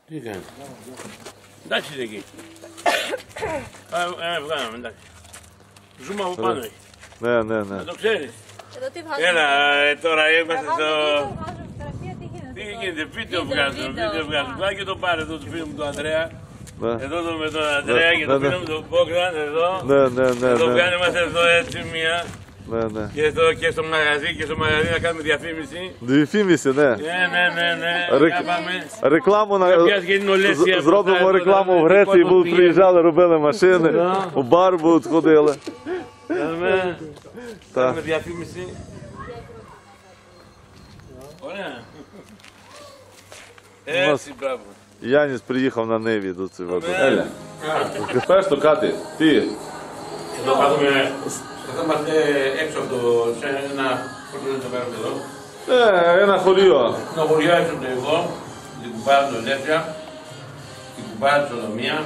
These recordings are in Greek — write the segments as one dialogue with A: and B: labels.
A: Τι κάνει. Εντάξει είναι εκεί. Βγάλαμε, εντάξει. Ζούμε από πάνω.
B: Ναι.
A: Να το ξέρεις.
C: Εδώ τι βγάζουμε.
A: Έλα, τώρα είμαστε στο...
C: Τι
A: Τι γίνεται, βίντεο βγάζουμε. Πάει και το πάρε εδώ του φίλου μου τον Ανδρέα. Εδώ με τον Ανδρέα και τον φίλο μου τον Μπόγκραν, εδώ. Εδώ βγάλουμε εδώ έτσι μία. Και στο μαγαζί να κάνουμε διαφήμιση.
B: Διαφήμιση, ναι.
A: Ναι.
B: Рекламу зробимо рекламу в Греції, будуть приїжджали, робили машини, у бар будуть ходили.
A: Κάνουμε διαφήμιση. Ωραία. Έτσι, μπράβο.
B: Γιάννης приїхав на Ниві до цього.
A: Έλα.
B: Πες το κάτι, τι.
A: Εδώ κάθομαι, θα είμαστε έξω από το, σε ένα χωριό να το κάνουμε εδώ.
B: Ένα χωριό.
A: Ένα χωριό έξω από το εγώ, την κουμπάρα του Ελεύθερα, την κουμπάρα του Σολομία,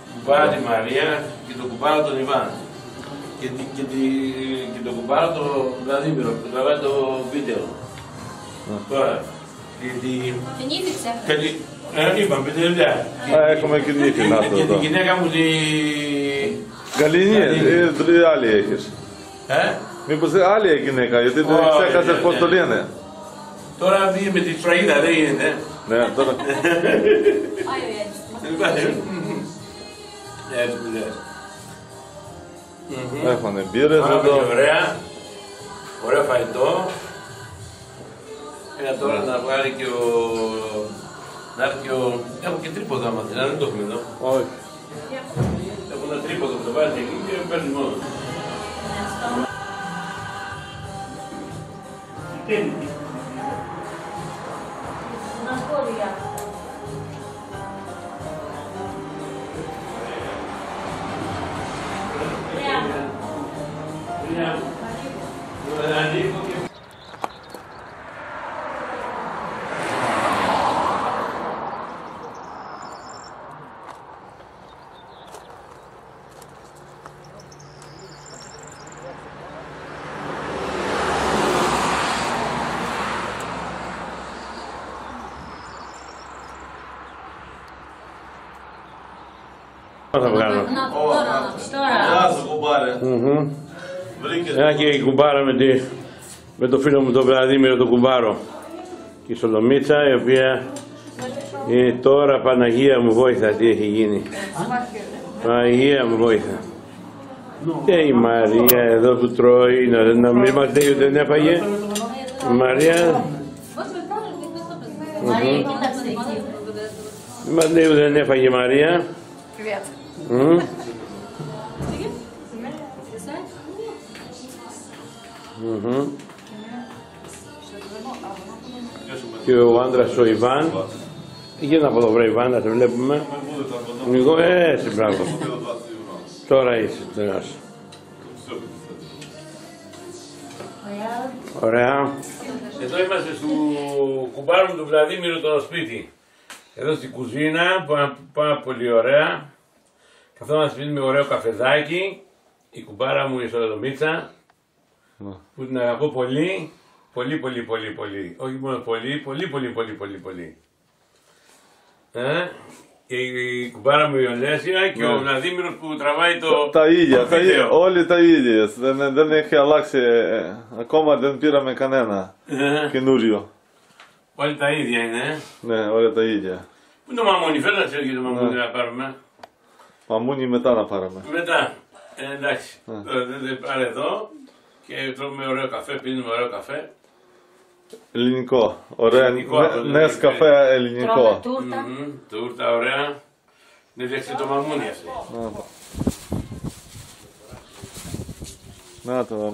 A: την κουμπάρα τη Μαρία και τον κουμπάρα τον Ιβάν. Και τον κουμπάρα τον Βλαδίμηρο που τραβάει το βίντεο. Τώρα. Είπαμε, την δουλειά.
B: Έχουμε και νύχη να το
A: Και
B: δω.
A: τη γυναίκα μου τη...
B: Γαλήνη, ή άλλη έχεις. Μήπως άλλη γυναίκα, γιατί το ξέχασες πώς το λένε.
A: Τώρα με τη Φραΐδα δεν γίνεται.
B: Ναι, τώρα.
A: Έτσι που λες.
B: Έχουνε μπύρες
A: Πάμε
B: εδώ.
A: ωραία. Ωραίο φαγητό. Έλα τώρα να βγάλει και ο... Να έρθει και ο... Έχω και τρίποδο άμα θέλει, δεν το έχουμε εδώ.
B: Όχι.
A: Έχω ένα τρίποδο που το βάζει εκεί και παίρνει μόνο. Θα βγάλω.
B: Γεια σου κουμπάρε.
A: Ένα και η κουμπάρα με το φίλο μου τον Βλαδίμηρο τον κουμπάρο. Και η Σολομίτσα η οποία είναι τώρα Παναγία μου βόηθα τι έχει γίνει. Παναγία μου βόηθα. Και η Μαρία εδώ που τρώει, να μην μας λέει ότι δεν έφαγε. Η Μαρία. Μην μας λέει ότι δεν έφαγε η Μαρία. Και ο άντρας ο Ιβάν. Γύρνα από εδώ βρε Ιβάν, να σε βλέπουμε. Εγώ, έτσι, μπράβο. Τώρα είσαι, τελειώσει. Ωραία. Εδώ είμαστε στο κουμπάρο μου του Βλαδίμηρου το σπίτι. Εδώ στην κουζίνα, πάρα πολύ ωραία. Καθόμαστε σπίτι με ωραίο καφεδάκι. Η κουμπάρα μου η Σολομίτσα, που την αγαπώ πολύ. Πολύ. Όχι μόνο πολύ. Και η κουμπάρα μου η Ολέσια και ο Βλαδίμηρος που τραβάει το...
B: Τα ίδια, όλοι τα ίδια. Δεν έχει αλλάξει, ακόμα δεν πήραμε κανένα καινούριο.
A: Όλοι τα ίδια είναι.
B: Ναι, όλα τα ίδια.
A: Πού είναι το μαμούνι, φέρνει να ξέρει και το μαμούνι να πάρουμε.
B: Μαμούνι μετά να πάρουμε.
A: Μετά, εντάξει, πάρε εδώ και τρώμε ωραίο καφέ, πίνουμε ωραίο καφέ.
B: Ελληνικό, ωραία, νες καφέ ελληνικό.
A: Τούρτα, ωραία. Δεν δέχεται το μαμούνι αυτή.
B: Να το,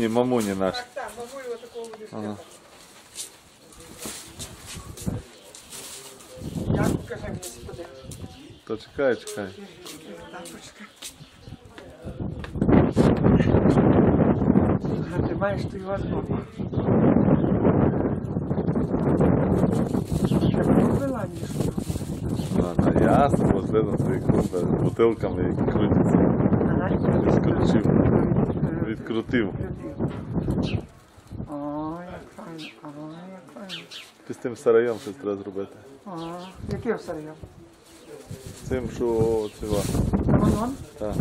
B: μαμούνι наш. То чекай.
D: Нажимаешь ты его дома.
B: Ясно, можливо, твої круто з бутилками, які крутяться. Відкрутив.
D: Ой, як файно.
B: З тим сараєм щось треба зробити.
D: Який сарайом?
B: З цим, що цього.
D: Вон?
B: Так.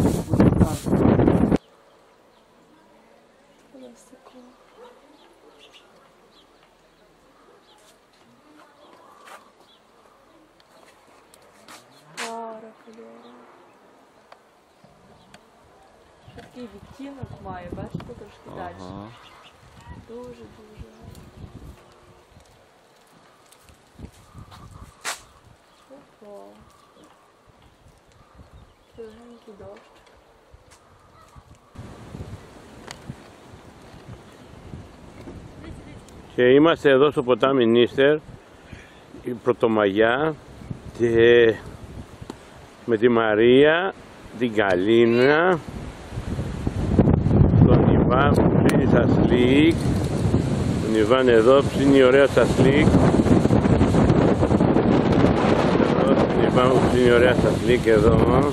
E: Такий відтінок має, бачите, трошки далі. Дуже-дуже гарно. Ого. Легенький дощ.
A: Και είμαστε εδώ στο ποτάμι Νίστερ, η Πρωτομαγιά, και με τη Μαρία, την Καλίνα, τον Ιβάν που ψήνει στα σλίκ, τον Ιβάν εδώ ψήνει ωραία στα σλίκ, εδώ τον Ιβάν που ψήνει ωραία στα σλίκ εδώ,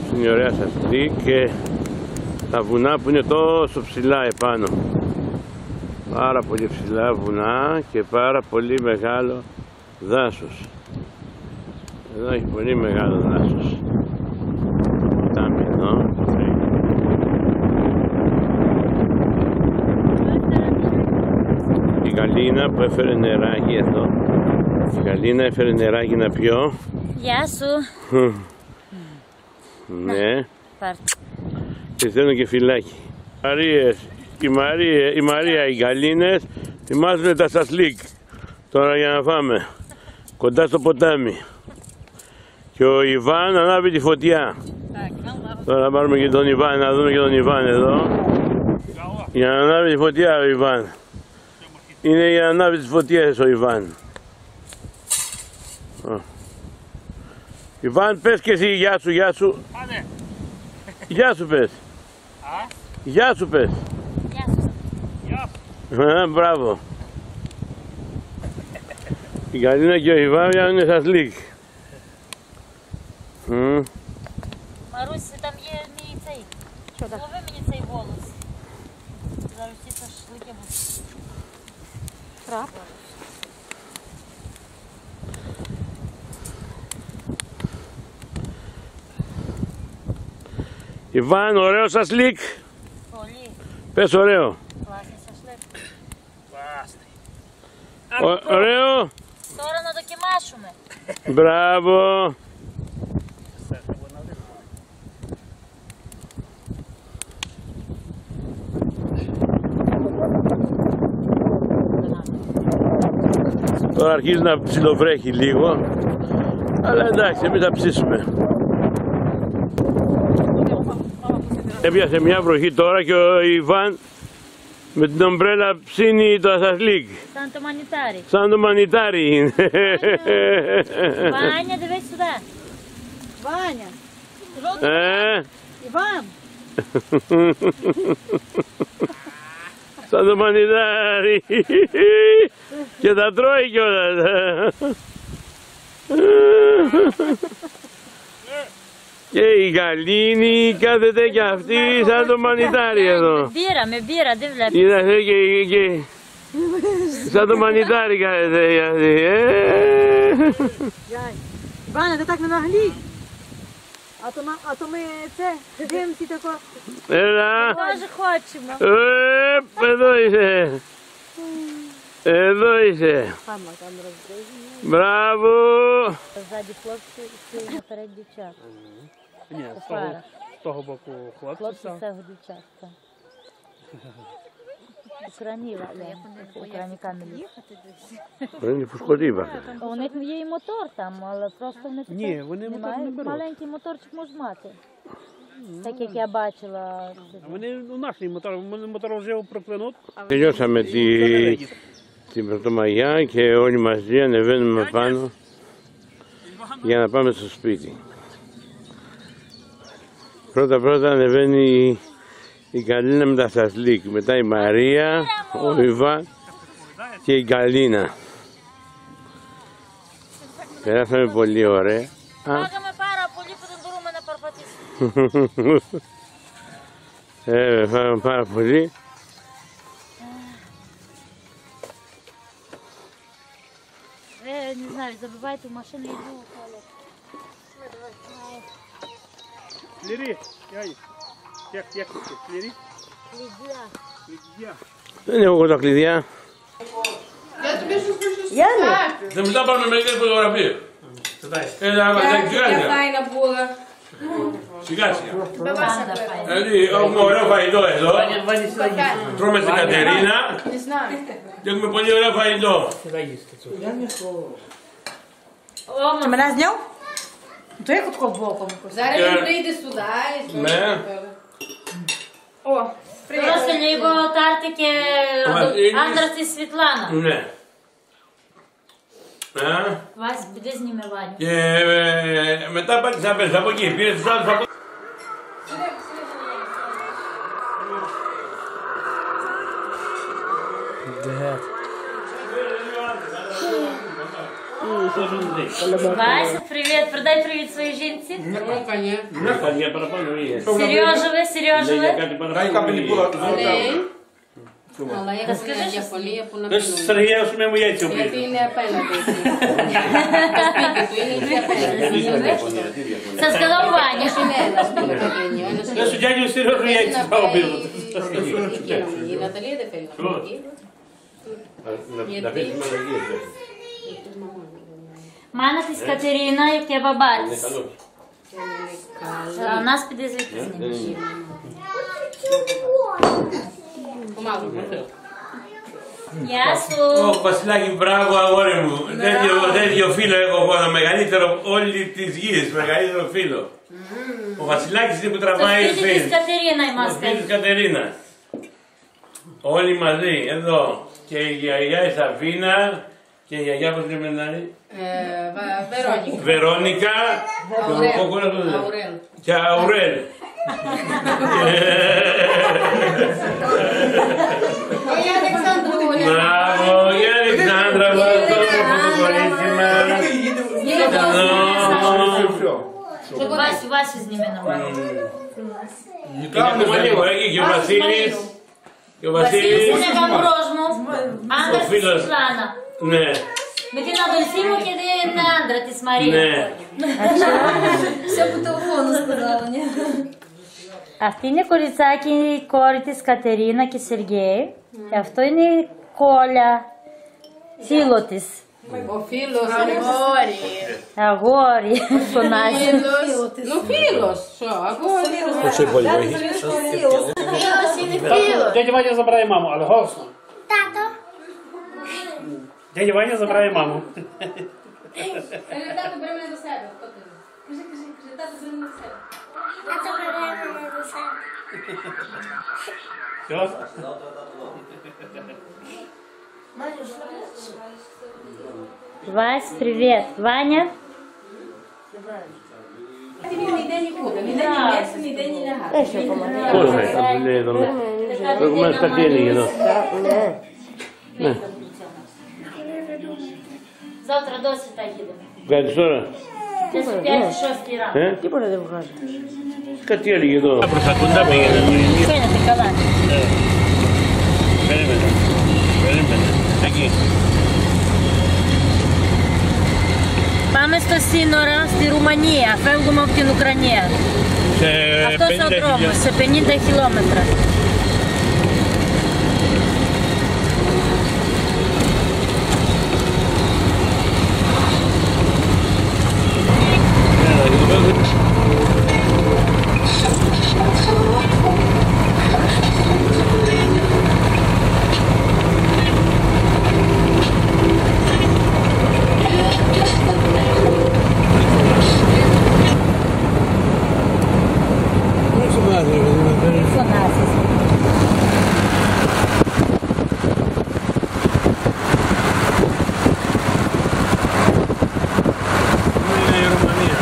A: ψήνει ωραία στα σλίκ και τα βουνά που είναι τόσο ψηλά επάνω. Πάρα πολύ ψηλά βουνά και πάρα πολύ μεγάλο δάσος. Εδώ έχει πολύ μεγάλο δάσος. Ποτάμι εδώ. Η Γαλίνα που έφερε νεράκι εδώ. Η Γαλίνα έφερε νεράκι να πιω.
C: Γεια σου.
A: Ναι.
C: Πάρτε.
A: Και στέλνω και φυλάκι. Η Μαρία, οι Γαλίνες ετοιμάζουν τα σασλίκ τώρα για να φάμε κοντά στο ποτάμι. Και ο Ιβάν ανάβει τη φωτιά. Τώρα να πάρουμε και τον Ιβάν, να δούμε και τον Ιβάν εδώ. Για να ανάβει τη φωτιά ο Ιβάν. Είναι για να ανάβει τις φωτιές ο Ιβάν. Ιβάν, πες και εσύ γεια σου, γεια σου. Γεια σου πες. Γεια σου πες. Μπράβο. Η Γαλίνα και ο Ιβάν είναι στα σλίκ.
C: Марусь, там є мій цей. Лови мені цей волос. Зараз всі шашлики будуть. Краб?
A: Ιβάν, ωραίο σασλίκ.
C: Πολύ.
A: Πες ωραίο.
C: Класний шашлик.
A: Ωραίο.
C: Τώρα να δοκιμάσουμε.
A: Μπράβο. Τώρα αρχίζει να ψιλοβρέχει λίγο. Αλλά εντάξει, εμείς θα ψήσουμε. Έπιασε μια βροχή τώρα και ο Ιβάν με την ομπρέλα ψήνει το σασλίκ.
C: Σαν το μανιτάρι.
A: Σαν το μανιτάρι είναι.
C: Βάνια, δивись сюди.
D: Ваня!
A: Ιβάν.
D: Іван!
A: Σαν το μανιτάρι. Και τα τρώει κιόλας. Και η Γαλήνη κάθεται κι αυτή σαν το μανιτάρι εδώ.
C: Με μπύρα, δεν βλέπεις.
A: Είδατε και σαν το μανιτάρι κάθεται κι αυτή.
D: Іване, ти так не наглій! А то ми це, дивимося тако.
A: Έλα.
C: Теж хочемо.
A: Εδώ είσαι. Εδώ είσαι. Μπράβο.
C: Ззаді хлопці, наперед дівчата.
F: Ні, з того боку хлопці.
C: Хлопці з цього дівчатка. Україні камені.
A: Вони пошкодили.
C: У них є і мотор там, але просто не
F: Ні, вони мотор не беруть.
C: Маленький моторчик можуть мати. Так як я бачила.
F: Вони наш мотор вже проклинуть.
A: Τελειώσαμε την Πρωτομαγιά και όλοι μαζί ανεβαίνουμε πάνω για να πάμε στο σπίτι. Πρώτα ανεβαίνει η Καλίνα με τα σασλίκ, μετά η Μαρία, ο Ιβάν και η Καλίνα. Περάσαμε πολύ ωραία.
C: Φάγαμε πάρα πολύ που δεν μπορούμε να περπατήσουμε.
A: Φάγαμε πάρα πολύ.
C: не знаю, забивайте в машину і йду у туалет.
F: Лірі, як це? Лірі?
C: Лідія.
A: Δεν έχω τα κλειδιά.
D: Γιάννη.
A: Δεν μετά πάμε μερικές φωτογραφίες. Έλα, σιγά
E: Φάινα μπούλα.
A: σιγά. Δηλαδή, έχουμε ωραίο φαγητό εδώ. Τρώμε στην Κατερίνα. Και έχουμε πολύ ωραίο φαγητό.
D: Чи мене зняв? То як отко боком?
E: Зараз він прийде сюди і
A: Ναι.
E: О,
C: Просто його тартики Андрес і Світлана.
A: Ναι.
C: Вась, піди зніми Ваню.
A: Και μετά πάλι θα πες από εκεί. Πήρε τους άλλους από...
C: Вася, привіт, передай привіт своїй жінці.
A: Я παραπάνω είναι.
C: Сережове, Сережове.
A: Κάτι παραπάνω.
E: αλλά έχω μια διαφωνία που να
A: Δεν
E: μιλούμε.
A: στραγιάσουμε μου έτσι ο
E: Γιατί
A: πίσω.
E: είναι απέναντι. Το σπίτι του είναι εκεί απέναντι.
C: Це сказав Ваня.
E: Είναι ένας που είναι παιδί. Ο ένας
A: Δεν σου κάνει ο Συρός μου έτσι πάω πίσω.
E: Η Ναταλία δεν θέλει να πει.
A: Να πεις με αλλαγή.
C: Мама της Катерина, як я бабаць.
A: Καλό.
C: А нас піди звідти зніми. Γεια σου.
A: Ω Βασιλάκη, μπράβο αγόρι μου. Τέτοιο φίλο έχω εγώ, το μεγαλύτερο όλη της γης, μεγαλύτερο φίλο. Ο Βασιλάκης είναι που
C: Το
A: τραβάει
C: σπίτι της
A: φίλους.
C: Κατερίνα
A: Το
C: είμαστε.
A: σπίτι της Κατερίνας. Όλοι μαζί, εδώ. Και η γιαγιά η Σαφίνα και η γιαγιά πώς λέμε να είναι.
E: Βερόνικα.
A: Βερόνικα
E: Αουρέλ.
A: και Αουρέλ.
E: Η Αλεξανδρούλα.
A: Μπράβο, η Αλεξάνδρα μου, το κορίτσι μας.
C: Васю зніми на Ваню.
A: Είναι ακόμα λίγο, εκεί και ο Βασίλης. Και ο
C: Βασίλης
A: Βασίλης.
C: είναι γαμπρός μου. Άντρας της
A: φίλος.
C: Σλάνα.
A: Ναι,
C: Με την αδελφή μου και την άντρα της Μαρία.
A: ναι.
E: Все по телефону сказала, ні?
C: Αυτή είναι κοριτσάκι, η κόρη της Κατερίνα και Σεργέη. Και αυτό είναι η Κόλια, φίλο της.
E: Ο φίλος, αγόρι.
C: Αγόρι, φωνάζει.
E: Ну, φίλος. Що, αγόρι.
A: Πόσο υπόλοιπο έχεις?
E: Φίλος είναι φίλος.
F: Дядя Ваня забирає маму, але голосно. Тато. Дядя Ваня забирає маму.
E: Кажи, тато, бери мене до себе. Кажи, тато, бери мене до себе.
F: Все?
C: Вась, привіт. Ваня?
E: Він не йде нікуди, ніде ні м'ясо, ніде ні лягати.
A: Πώς με, λέει εδώ. Έχουμε σκατήρι εδώ. Ναι.
C: Завтра до світа їдемо.
A: Κάνεις τώρα.
C: Десь о 5-6 ранку.
A: Τι μπορεί να δεν βγάζει. Σκατήρι εδώ. Προς τα κοντά πήγαινε.
C: Σένια, ти καλά.
A: Περίμενε. Εκεί.
C: Πάμε στο σύνορα στη Ρουμανία. Φεύγουμε από την Ουκρανία. Αυτός ο δρόμος, σε 50 χιλιόμετρα. Φωνάζεις.
A: Είναι η Ρουμανία.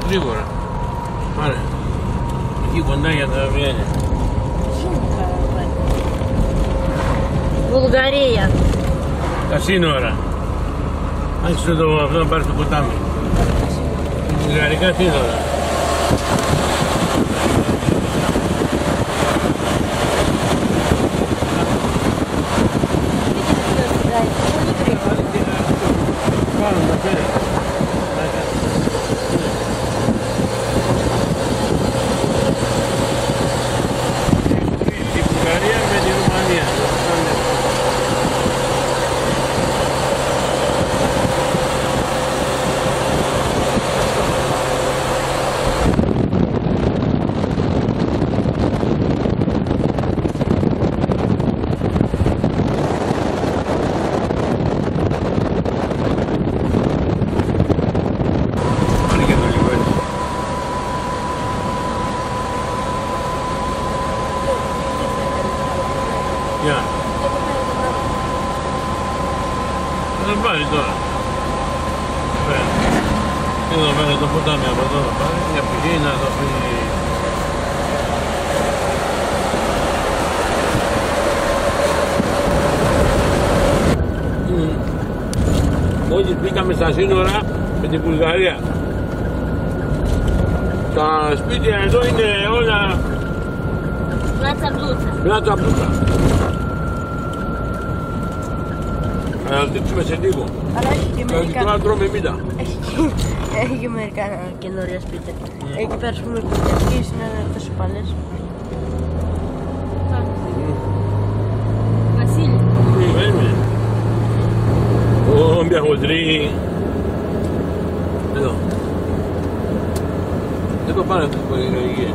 A: Γρήγορα. Πάρε. Εκεί κοντά για τα βιένια.
C: Βουλγαρία.
A: Τα σύνορα. Άρχισε αυτό να πάρει το ποτάμι. Βουλγαρικά τι είναι τώρα. Θα πάρει τώρα. Εδώ πέρα το ποτάμι από εδώ θα πάρει, για πηγή να το πει. Μόλις μπήκαμε στα σύνορα με την Βουλγαρία. Τα σπίτια εδώ είναι όλα πλάτσα μπλούτσα. Θα δείξουμε σε λίγο.
G: Αλλά έχει και μερικά.
A: Τώρα τρώμε μύτα.
G: Έχει και μερικά καινούρια σπίτια. Εκεί πέρα ας πούμε κουτιασκείς είναι τόσο παλές.
C: Βασίλη.
A: Περίμενε. Μια χοντρή. Εδώ. Εδώ πάνε αυτές που είναι εκεί.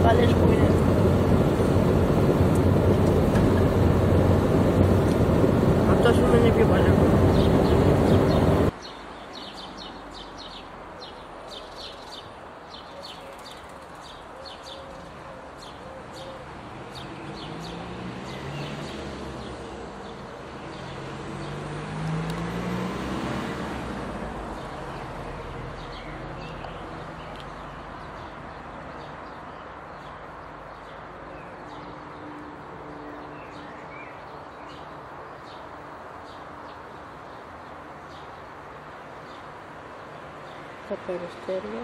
G: Παλές που είναι. Αυτό ας πούμε είναι πιο παλαιό. Τα περιστέρια.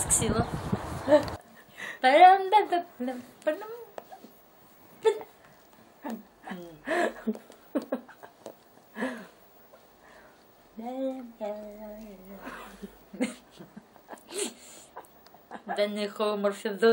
C: Ξύλο. Δεν έχω όμορφη εδώ.